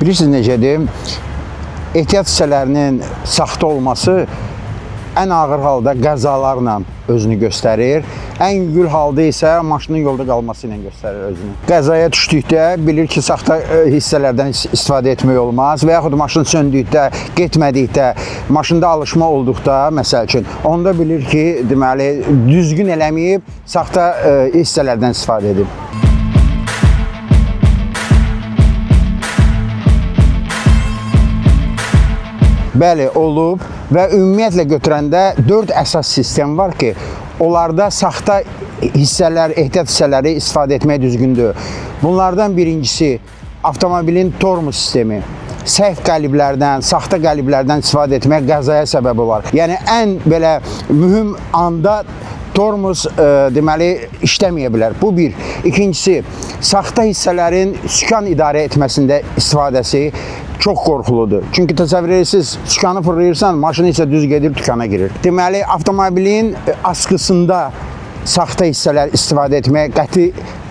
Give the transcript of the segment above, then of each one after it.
Bilirsiniz necədir? Ehtiyat hissələrinin saxta olması ən ağır halda qəzalarla özünü göstərir. Ən yüngül halda isə maşının yolda qalması ilə göstərir özünü. Qəzaya düşdükdə bilir ki, saxta hissələrdən istifadə etmək olmaz və yaxud maşın söndükdə, getmədikdə, maşında alışma olduqda, məsəl üçün, onda bilir ki, deməli, düzgün eləməyib, saxta hissələrdən istifadə edib. Bəli, olub və ümumiyyətlə götürəndə 4 əsas sistem var ki, onlarda saxta hissələr, ehtiyat hissələri istifadə etmək düzgündür. Bunlardan birincisi avtomobilin tormuz sistemi. Səhv qəliblərdən, saxta qəliblərdən istifadə etmək qəzaya səbəb olar. Yəni, ən belə mühüm anda tormuz deməli işləməyə bilər. Bu bir. İkincisi, saxta hissələrin sükan idarə etməsində istifadəsi çox qorxuludur. Çünki təsəvvür edirsiniz, sükanı fırlayırsan, maşın isə düz gedir, dükana girir. Deməli, avtomobilin askısında saxta hissələr istifadə etmək qəti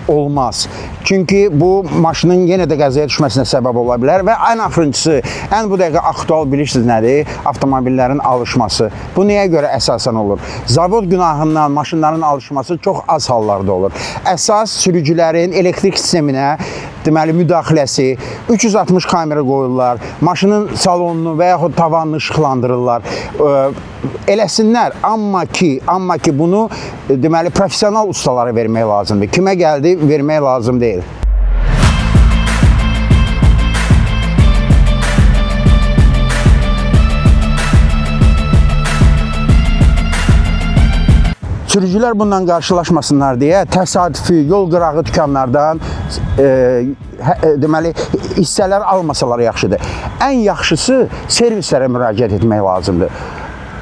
olmaz. Çünki bu maşının yenə də qəzaya düşməsinə səbəb ola bilər və ən axırıncısı, ən bu dəqiqə aktual bilirsiniz nədir? Avtomobillərin alışması. Bu nəyə görə əsasən olur? Zavod günahından maşınların alışması çox az hallarda olur. Əsas sürücülərin elektrik sisteminə deməli müdaxiləsi, 360 kamera qoyurlar, maşının salonunu və yaxud tavanını işıqlandırırlar. Eləsinlər, amma ki bunu deməli professional ustalara vermək lazımdır. Kimə gəldi, vermək lazım deyil. Sürücülər bundan qarşılaşmasınlar deyə təsadüfi yol qırağı dükanlardan deməli hissələr almasalar yaxşıdır. Ən yaxşısı servislərə müraciət etmək lazımdır.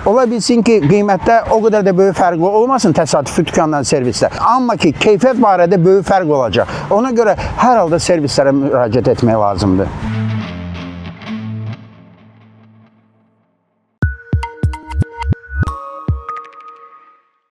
Ola bilsin ki, qiymətdə o qədər də böyük fərq olmasın təsadüfi dükandan servislə. Amma ki, keyfiyyət barədə böyük fərq olacaq. Ona görə hər halda servislərə müraciət etmək lazımdır.